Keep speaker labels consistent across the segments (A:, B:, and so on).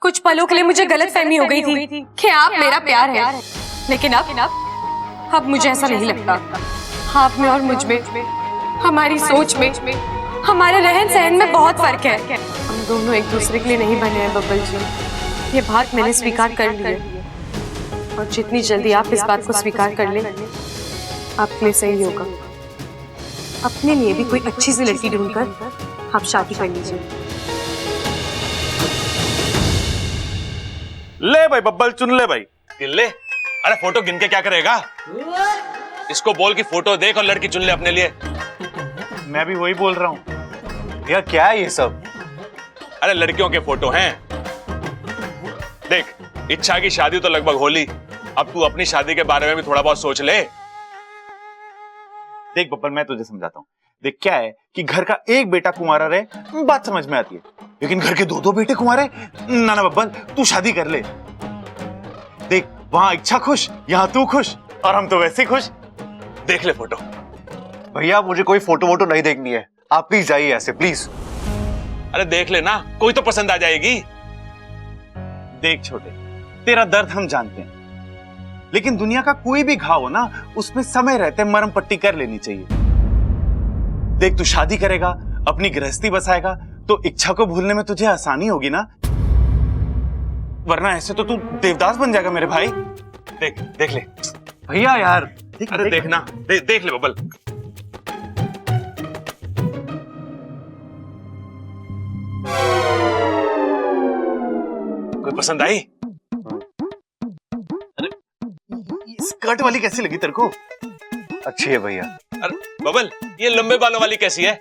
A: कुछ पलों के लिए मुझे गलतफहमी हो गई थी कि आप मेरा प्यार है, लेकिन अब मुझे ऐसा नहीं लगता। आप में और मुझ में, हमारी सोच में, हमारे रहन सहन में बहुत फर्क है। हम दोनों एक दूसरे के लिए नहीं बने हैं बब्बल जी, ये बात मैंने स्वीकार कर ली है। और जितनी जल्दी आप इस बात को स्वीकार कर लें, आपके लिए सही होगा। अपने लिए भी कोई अच्छी सी लड़की ढूंढकर आप शादी कर लीजिए।
B: ले भाई बब्बल, चुन ले भाई। गिन ले। अरे फोटो गिन के क्या करेगा? इसको बोल कि फोटो देख और लड़की चुन ले अपने लिए।
C: मैं भी वही बोल रहा हूँ। भैया क्या है ये सब?
B: अरे लड़कियों के फोटो हैं। देख, इच्छा की शादी तो लगभग होली, अब तू अपनी शादी के बारे में भी थोड़ा बहुत सोच ले।
C: देख बब्बल, मैं तुझे समझाता हूँ। देख क्या है कि घर का एक बेटा कुंवारा रहे, बात समझ में आती है, लेकिन घर के दो बेटे कुंवारे, ना ना बब्बल, तू शादी कर ले। देख वहां इच्छा खुश, यहाँ तू खुश, और हम तो वैसे खुश।
B: देख ले फोटो।
D: भैया मुझे कोई फोटो वोटो नहीं देखनी है, आप प्लीज जाइए ऐसे, प्लीज।
B: अरे देख ले ना, कोई तो पसंद आ जाएगी।
C: देख छोटे, तेरा दर्द हम जानते हैं, लेकिन दुनिया का कोई भी घाव हो ना, उसमें समय रहते मरहम पट्टी कर लेनी चाहिए। देख तू शादी करेगा, अपनी गृहस्थी बसाएगा, तो इच्छा को भूलने में तुझे आसानी होगी ना, वरना ऐसे तो तू देवदास बन जाएगा मेरे भाई।
B: देख देख ले
C: भैया यार।
B: अरे देखना, देख ले बब्बल। कोई पसंद आई?
C: स्कर्ट वाली कैसी लगी तेरे को?
D: अच्छी है भैया।
B: अरे बब्बल, ये लंबे बालों वाली कैसी है?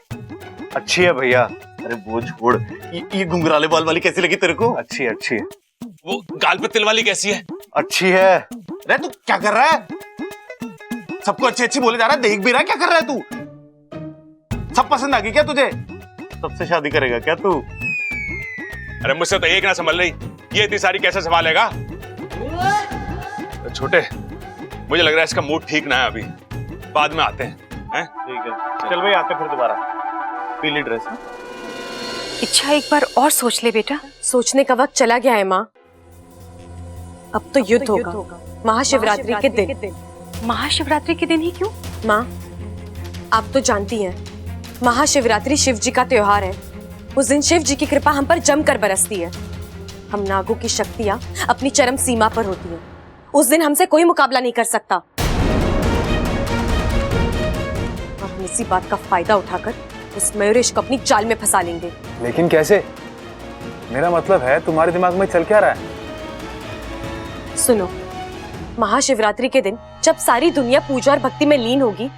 D: अच्छी है भैया।
C: अरे वो छोड़, ये घुंघराले बाल वाली कैसी लगी तेरे को?
D: अच्छी है, अच्छी है।
B: वो गाल पे तिल वाली कैसी है?
D: अच्छी है।
C: अरे तू क्या कर रहा है? सबको अच्छी अच्छी बोले जा रहा है, देख भी रहा है, क्या कर रहा है तू? सब पसंद आ गई क्या तुझे? सबसे शादी करेगा क्या तू?
B: अरे मुझसे तो एक ना संभल रही, ये इतनी सारी कैसे संभालेगा? तो छोटे, मुझे लग रहा है इसका मूड ठीक ना है अभी, बाद में आते हैं।
C: ठीक है, चल भाई आते फिर दोबारा। पीली ड्रेस है।
A: इच्छा एक बार और सोच ले बेटा। सोचने का वक्त चला गया है माँ, अब तो युद्ध होगा महाशिवरात्रि के दिन। महाशिवरात्रि के दिन ही क्यों माँ? आप तो जानती हैं, महाशिवरात्रि शिव जी का त्योहार है। उस दिन शिव जी की कृपा हम पर जमकर बरसती है। हम नागों की शक्तियां अपनी चरम सीमा पर होती हैं। उस दिन हमसे कोई मुकाबला नहीं कर सकता, और हम इसी बात का फायदा उठाकर उस मयूरेश को अपनी जाल में फंसा लेंगे।
E: लेकिन कैसे? मेरा मतलब है तुम्हारे दिमाग में चल क्या रहा है?
A: सुनो, महाशिवरात्रि के दिन जब सारी दुनिया पूजा और भक्ति में लीन होगी,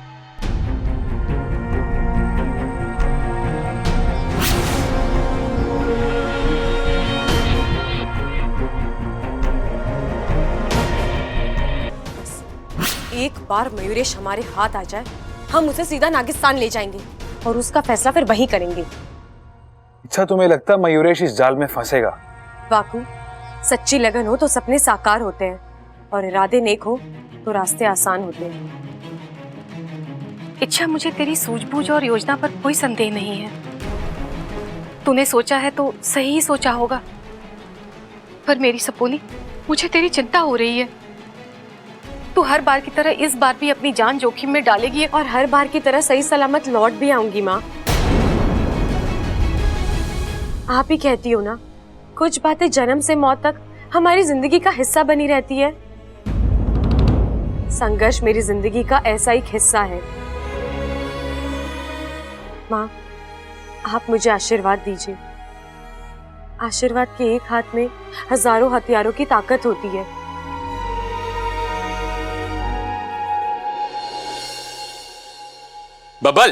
A: एक बार मयूरेश हमारे हाथ आ जाए, हम उसे सीधा नागिस्तान ले जाएंगे और उसका फैसला फिर वहीं करेंगे।
E: अच्छा, तुम्हें लगता है मयूरेश इस जाल में फंसेगा?
A: वाकू, सच्ची लगन हो तो सपने साकार होते हैं, और इरादे नेक हो तो रास्ते आसान होते हैं।
F: इच्छा, मुझे तेरी सूझबूझ और योजना पर कोई संदेह नहीं है। तूने सोचा है तो सही ही सोचा होगा, पर मेरी सपोनी, मुझे तेरी चिंता हो रही है। तू हर बार की तरह इस बार भी अपनी जान जोखिम में डालेगी,
A: और हर बार की तरह सही सलामत लौट भी आऊंगी माँ। आप ही कहती हो ना, कुछ बातें जन्म से मौत तक हमारी जिंदगी का हिस्सा बनी रहती है। संघर्ष मेरी जिंदगी का ऐसा एक हिस्सा है। माँ, आप मुझे आशीर्वाद दीजिए। आशीर्वाद के एक हाथ में हजारों हथियारों की ताकत होती है।
G: बब्बल,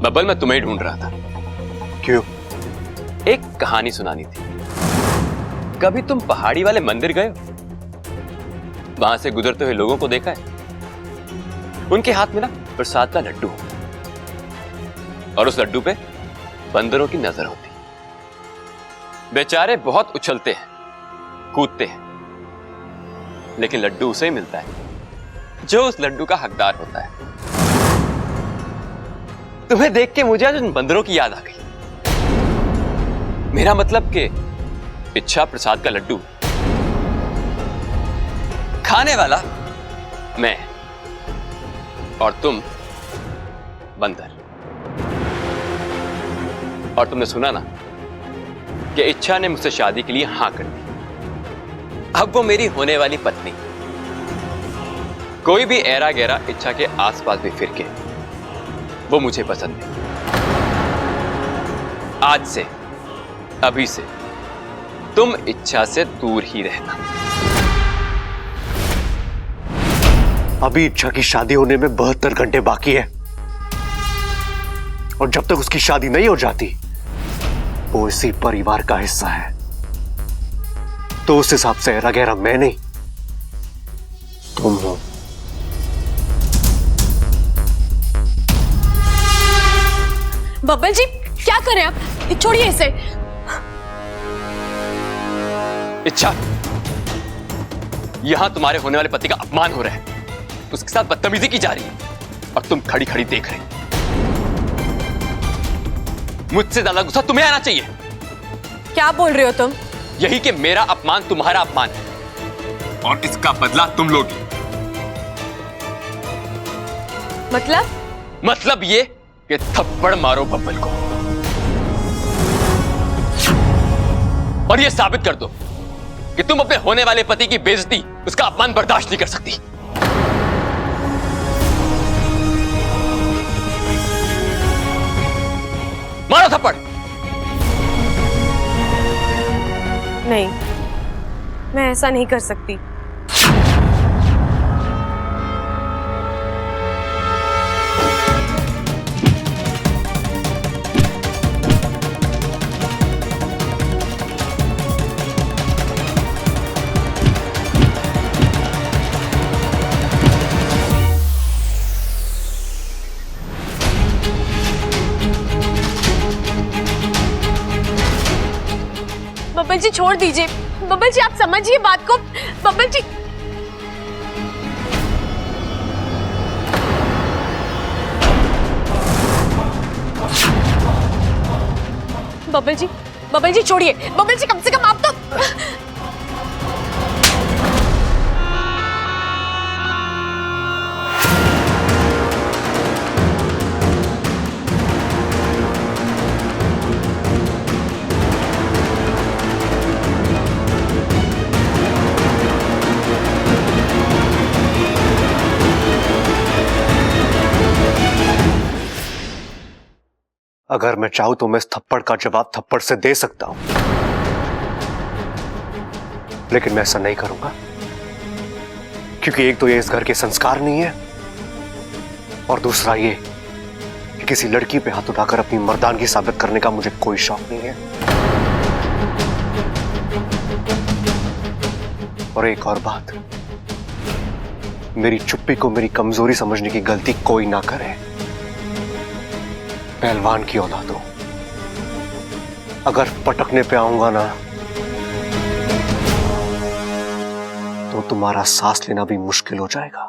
G: बब्बल, मैं तुम्हें ढूंढ रहा था।
D: क्यों?
G: एक कहानी सुनानी थी। कभी तुम पहाड़ी वाले मंदिर गए हो? वहां से गुजरते हुए लोगों को देखा है? उनके हाथ में ना प्रसाद का लड्डू हो, और उस लड्डू पे बंदरों की नजर होती। बेचारे बहुत उछलते हैं, कूदते हैं, लेकिन लड्डू उसे ही मिलता है जो उस लड्डू का हकदार होता है। तुम्हें देख के मुझे आज उन बंदरों की याद आ गई। मेरा मतलब कि इच्छा प्रसाद का लड्डू खाने वाला मैं और तुम बंदर। और तुमने सुना ना कि इच्छा ने मुझसे शादी के लिए हां कर दी। अब वो मेरी होने वाली पत्नी। कोई भी ऐरा गैरा इच्छा के आसपास भी फिर के वो मुझे पसंद नहीं। आज से, अभी से तुम इच्छा से दूर ही रहना।
D: अभी इच्छा की शादी होने में 72 घंटे बाकी है, और जब तक उसकी शादी नहीं हो जाती वो इसी परिवार का हिस्सा है। तो उस हिसाब से रगेरा मैं नहीं, तुम हो।
A: बब्बल जी क्या करें आप? छोड़िए इसे।
G: इच्छा, यहां तुम्हारे होने वाले पति का अपमान हो रहा है, उसके साथ बदतमीजी की जा रही है और तुम खड़ी खड़ी देख रहे। मुझसे ज्यादा गुस्सा तुम्हें आना चाहिए।
A: क्या बोल रहे हो तुम?
G: यही कि मेरा अपमान तुम्हारा अपमान है और इसका बदला तुम लोगी। मतलब ये कि थप्पड़ मारो बब्बल को और ये साबित कर दो कि तुम अपने होने वाले पति की बेइज्जती, उसका अपमान बर्दाश्त नहीं कर सकती। मारो थप्पड़।
A: नहीं, मैं ऐसा नहीं कर सकती। बब्बल जी छोड़ दीजिए। बब्बल जी आप समझिए बात को। बब्बल जी बब्बल जी छोड़िए। बब्बल जी कम से कम आप तो।
D: अगर मैं चाहूं तो मैं इस थप्पड़ का जवाब थप्पड़ से दे सकता हूं, लेकिन मैं ऐसा नहीं करूंगा, क्योंकि एक तो ये इस घर के संस्कार नहीं है, और दूसरा ये कि किसी लड़की पे हाथ उठाकर अपनी मर्दानगी साबित करने का मुझे कोई शौक नहीं है। और एक और बात, मेरी चुप्पी को मेरी कमजोरी समझने की गलती कोई ना करे। पहलवान की औलाद हो, अगर पटकने पे आऊंगा ना तो तुम्हारा सांस लेना भी मुश्किल हो जाएगा।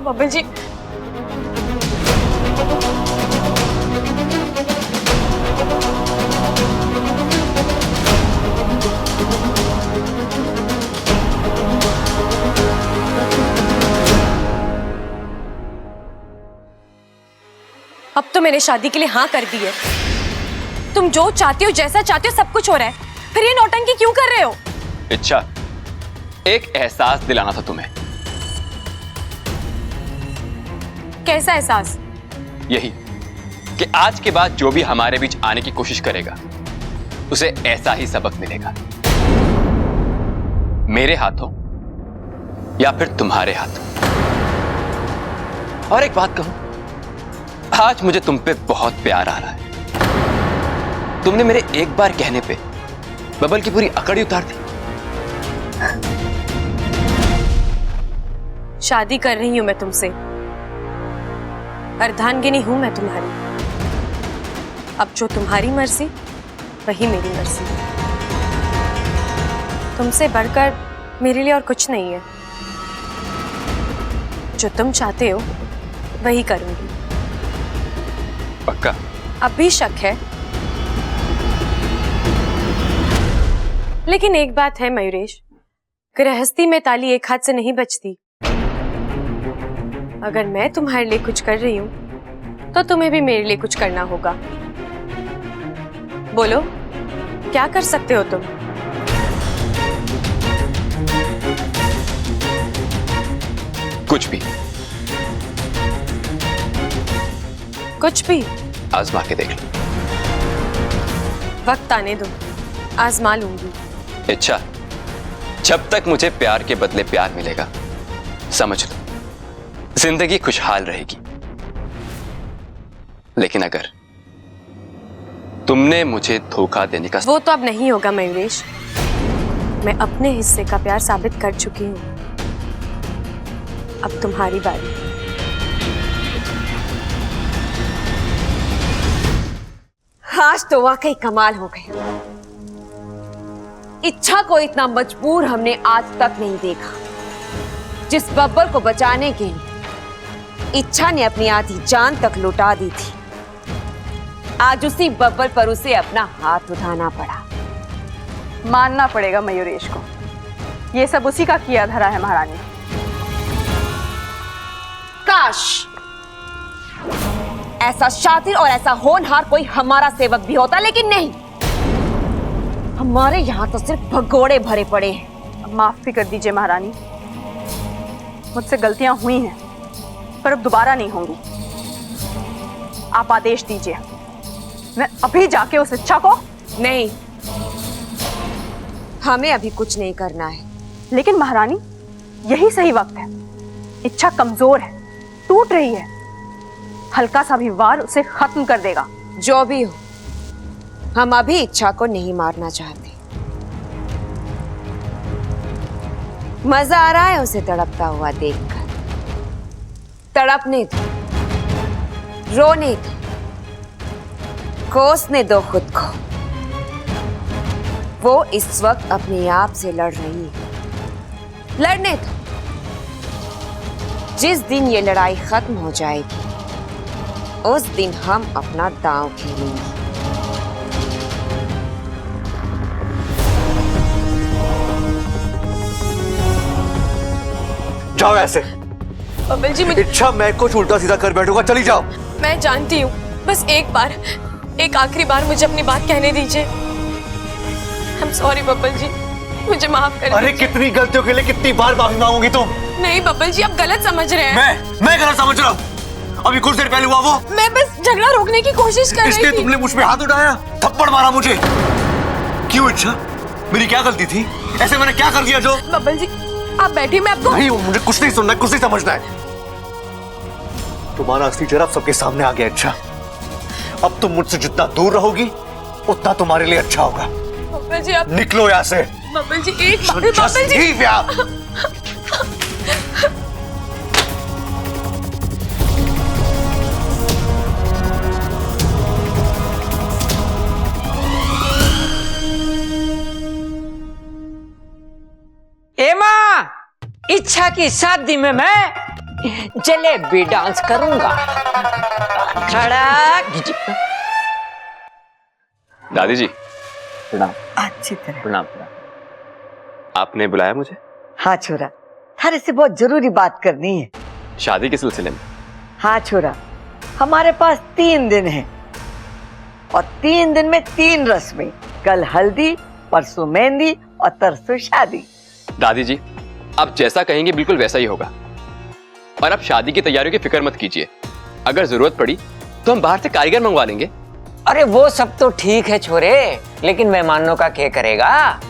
A: बब्बल जी अब तो मैंने शादी के लिए हाँ कर दी है। तुम जो चाहते हो, जैसा चाहते हो, सब कुछ हो रहा है, फिर ये नौटंकी क्यों कर रहे हो?
G: इच्छा, एक एहसास दिलाना था तुम्हें।
A: कैसा एहसास?
G: यही कि आज के बाद जो भी हमारे बीच आने की कोशिश करेगा उसे ऐसा ही सबक मिलेगा, मेरे हाथों या फिर तुम्हारे हाथों। और एक बात कहूं, आज मुझे तुम पे बहुत प्यार आ रहा है। तुमने मेरे एक बार कहने पे बबल की पूरी अकड़ ही उतार दी।
A: शादी कर रही हूं मैं तुमसे, अर्धांगिनी हूं मैं तुम्हारी। अब जो तुम्हारी मर्जी वही मेरी मर्जी। तुमसे बढ़कर मेरे लिए और कुछ नहीं है। जो तुम चाहते हो वही करूंगी।
G: पक्का?
A: अब भी शक है, लेकिन एक बात है मयूरेश, गृहस्थी में ताली एक हाथ से नहीं बजती। अगर मैं तुम्हारे लिए कुछ कर रही हूं तो तुम्हें भी मेरे लिए कुछ करना होगा। बोलो, क्या कर सकते हो तुम?
G: कुछ भी।
A: कुछ भी?
G: आजमा के देख लो।
A: वक्त आने दो, आजमा लूंगी।
G: इच्छा, जब तक मुझे प्यार के बदले प्यार मिलेगा, समझ लो जिंदगी खुशहाल रहेगी। लेकिन अगर तुमने मुझे धोखा देने का...
A: वो तो अब नहीं होगा मयूरेश, मैं अपने हिस्से का प्यार साबित कर चुकी हूँ। अब तुम्हारी बारी।
H: आज तो वाकई कमाल हो गया। इच्छा को इतना मजबूर हमने आज तक नहीं देखा। जिस बब्बर को बचाने के लिए इच्छा ने अपनी आधी जान तक लुटा दी थी, आज उसी बब्बर पर उसे अपना हाथ उठाना पड़ा।
I: मानना पड़ेगा मयूरेश को, ये सब उसी का किया धरा है महारानी।
H: काश ऐसा शातिर और ऐसा होनहार कोई हमारा सेवक भी होता, लेकिन नहीं। हमारे यहाँ तो सिर्फ भगोड़े भरे पड़े हैं।
I: अब माफ भी कर दीजिए महारानी, मुझसे गलतियां हुई हैं, पर अब दोबारा नहीं होंगी। आप आदेश दीजिए, मैं अभी जाके उस इच्छा को...
H: नहीं, हमें अभी कुछ नहीं करना है।
I: लेकिन महारानी, यही सही वक्त है। इच्छा कमजोर है, टूट रही है। हल्का सा भी वार उसे खत्म कर देगा।
H: जो भी हो, हम अभी इच्छा को नहीं मारना चाहते। मजा आ रहा है उसे तड़पता हुआ देखकर। तड़पने दो, रोने दो, कोसने दो खुद को। वो इस वक्त अपने आप से लड़ रही है। लड़ने दो। जिस दिन ये लड़ाई खत्म हो जाएगी, उस दिन हम अपना दांव खेलेंगे।
D: जाओ ऐसे।
A: बब्बर जी, मुझे...
D: इच्छा, मैं कुछ उल्टा सीधा कर बैठूंगा, चली जाओ।
A: मैं जानती हूँ, बस एक बार, एक आखिरी बार मुझे अपनी बात कहने दीजिए। I'm sorry बब्बर जी, मुझे माफ कर
D: अरे कितनी गलतियों के लिए कितनी बार माफी मांगोगी तुम?
A: नहीं बब्बर जी, आप गलत समझ रहे हैं।
D: मैं गलत समझ रहा हूँ? अभी कुछ देर पहले हुआ वो।
A: मैं बस झगड़ा रोकने की कोशिश कर रही
D: इसलिए
A: थी।
D: तुमने मुझ पे हाथ उठाया, थप्पड़ मारा मुझे। क्यों इच्छा? मेरी क्या गलती थी? ऐसे मैंने क्या कर दिया जो?
A: बब्बर जी, आप बैठिए, मैं आपको...
D: नहीं, मुझे कुछ नहीं सुनना, कुछ नहीं समझना है। तुम्हारा असली चेहरा अब सबके सामने आ गया इच्छा। अब तुम मुझसे जितना दूर रहोगी, उतना तुम्हारे लिए अच्छा होगा।
A: बब्बर जी, आप...
D: निकलो यहाँ से।
A: बब्बर जी, एक बार... बब्बर जी,
D: leave यहाँ।
J: एमा, इच्छा की शादी में मैं जलेबी डांस करूंगा। खड़ा।
G: दादी जी,
J: प्रणाम। अच्छी तरह
G: प्रणाम। आपने बुलाया मुझे?
J: हाँ छोरा, थारे से बहुत जरूरी बात करनी है।
G: शादी के सिलसिले में?
J: हाँ छोरा, हमारे पास 3 दिन है और 3 दिन में 3 रस्में। कल हल्दी, परसों मेहंदी और तरसों शादी।
G: दादी जी, आप जैसा कहेंगे बिल्कुल वैसा ही होगा। और आप शादी की तैयारियों की फिक्र मत कीजिए। अगर जरूरत पड़ी तो हम बाहर से कारीगर मंगवा लेंगे।
J: अरे वो सब तो ठीक है छोरे, लेकिन मेहमानों का क्या करेगा?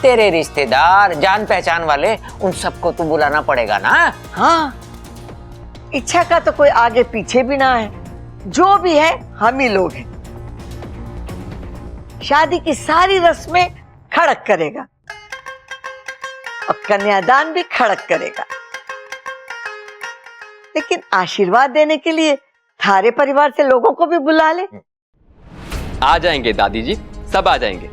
J: तेरे रिश्तेदार, जान पहचान वाले, उन सबको तो बुलाना पड़ेगा ना। हाँ, इच्छा का तो कोई आगे पीछे भी ना है। जो भी है हम ही लोग हैं। शादी की सारी रस्में खड़क करेगा और कन्यादान भी खड़क करेगा। लेकिन आशीर्वाद देने के लिए थारे परिवार से लोगों को भी बुला ले।
G: आ जाएंगे दादी जी, सब आ जाएंगे।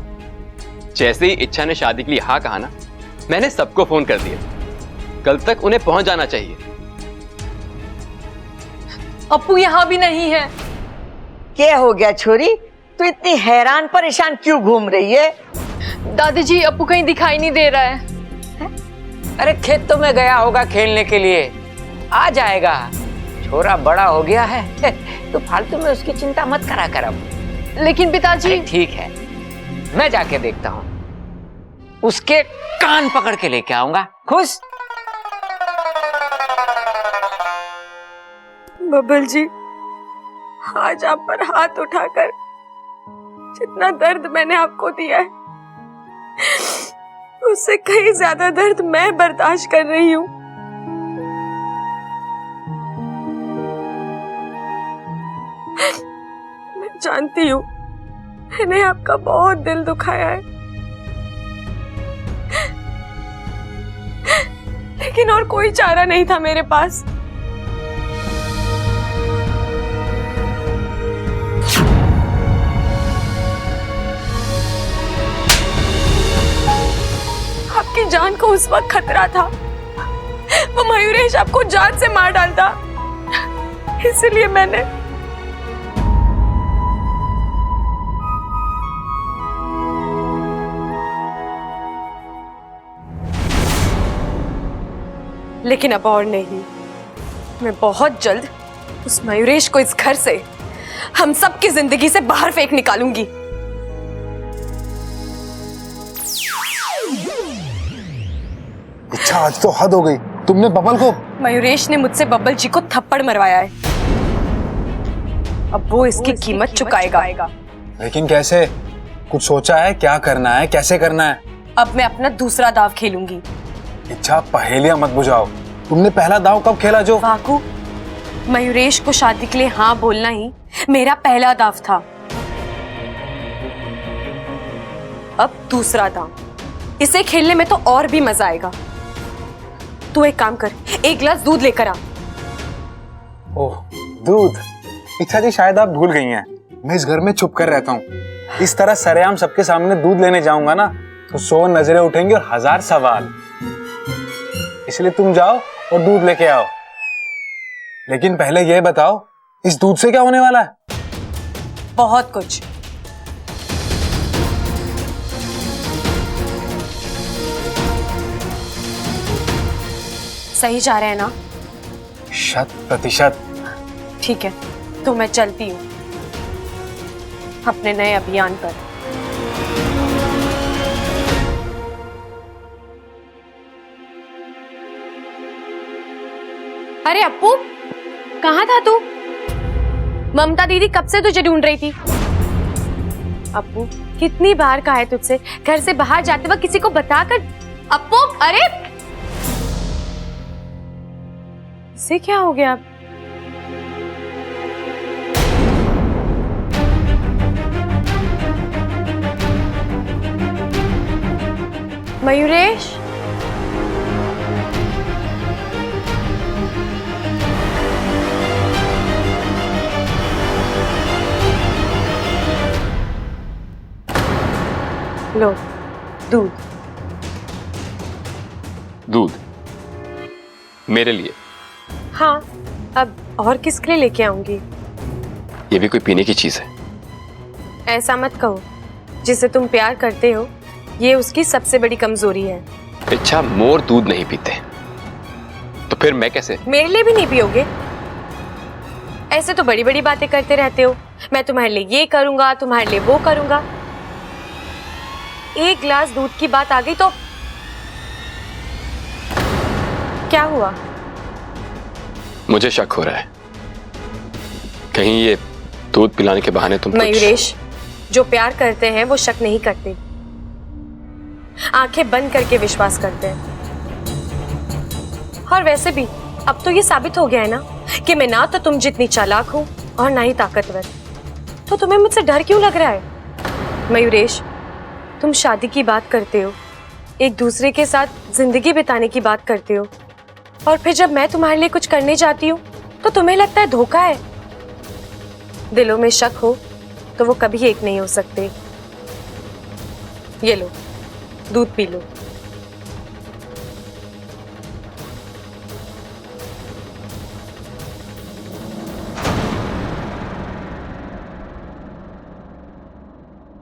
G: जैसे ही इच्छा ने शादी के लिए हाँ कहा ना, मैंने सबको फोन कर दिया। कल तक उन्हें पहुंच जाना चाहिए।
A: अप्पू यहाँ भी नहीं है।
J: क्या हो गया छोरी? तू इतनी हैरान परेशान क्यों घूम रही है?
F: दादी जी, अप्पू कहीं दिखाई नहीं दे रहा है।
J: अरे खेतों में गया होगा खेलने के लिए, आ जाएगा। छोरा बड़ा हो गया है, तो फालतू में उसकी चिंता मत करा कर अब।
F: लेकिन पिताजी।
J: ठीक है, मैं जाके देखता हूँ, उसके कान पकड़ के लेके आऊंगा। खुश?
A: बब्बल जी, आज आप पर हाथ उठाकर जितना दर्द मैंने आपको दिया है, उससे कहीं ज्यादा दर्द मैं बर्दाश्त कर रही हूँ। मैं जानती हूँ मैंने आपका बहुत दिल दुखाया है, लेकिन और कोई चारा नहीं था मेरे पास। आपकी जान को उस वक्त खतरा था, वो मयूरेश आपको जान से मार डालता, इसलिए मैंने लेकिन अब और नहीं। मैं बहुत जल्द उस मयूरेश को इस घर से, हम सब की जिंदगी से बाहर फेंक निकालूंगी।
E: अच्छा, आज तो हद हो गई। तुमने बबल को?
A: मयूरेश ने मुझसे बब्बल जी को थप्पड़ मरवाया है, अब वो इसकी कीमत चुकाएगा।
E: लेकिन कैसे? कुछ सोचा है? क्या करना है, कैसे करना है?
A: अब मैं अपना दूसरा दाव खेलूंगी।
E: अच्छा, पहेलियां मत बुझाओ। तुमने पहला दाव कब खेला जो?
A: वाकू, मयूरेश को शादी के लिए हाँ बोलना ही मेरा पहला दाव था। अब दूसरा दाव, इसे खेलने में तो और भी मजा आएगा। तू एक काम कर, एक गिलास दूध लेकर आ।
E: ओह, दूध? इच्छा जी, शायद आप भूल गई हैं, मैं इस घर में छुप कर रहता हूँ। इस तरह सरेआम सबके सामने दूध लेने जाऊंगा ना, तो 100 नजरें उठेंगी और 1000 सवाल। इसलिए तुम जाओ और दूध लेके आओ। लेकिन पहले यह बताओ, इस दूध से क्या होने वाला है?
A: बहुत कुछ। सही जा रहे हैं ना?
E: 100%।
A: ठीक है, तो मैं चलती हूँ अपने नए अभियान पर। अरे अप्पू, कहाँ था तू? ममता दीदी कब से तुझे ढूंढ रही थी। अप्पू, कितनी बार कहा है तुझसे घर से बाहर जाते वक्त किसी को बताकर। अप्पू, अरे इसे क्या हो गया? मयूरेश, लो दूध।
G: दूध मेरे लिए?
A: हाँ, अब और किसके लिए लेके आऊंगी?
G: ये भी कोई पीने की चीज है?
A: ऐसा मत कहो, जिसे तुम प्यार करते हो ये उसकी सबसे बड़ी कमजोरी है।
G: अच्छा, मोर दूध नहीं पीते, तो फिर मैं कैसे?
A: मेरे लिए भी नहीं पियोगे? ऐसे तो बड़ी बड़ी बातें करते रहते हो, मैं तुम्हारे लिए ये करूंगा, तुम्हारे लिए वो करूंगा। एक गिलास दूध की बात आ गई तो क्या हुआ?
G: मुझे शक हो रहा है, कहीं ये दूध पिलाने के बहाने तुम
A: मयूरेश, जो प्यार करते हैं वो शक नहीं करते, आंखें बंद करके विश्वास करते हैं। और वैसे भी अब तो ये साबित हो गया है ना कि मैं ना तो तुम जितनी चालाक हूं और ना ही ताकतवर, तो तुम्हें मुझसे डर क्यों लग रहा है? मयूरेश, तुम शादी की बात करते हो, एक दूसरे के साथ जिंदगी बिताने की बात करते हो, और फिर जब मैं तुम्हारे लिए कुछ करने जाती हूँ तो तुम्हें लगता है धोखा है। दिलों में शक हो तो वो कभी एक नहीं हो सकते। ये लो, दूध पी लो।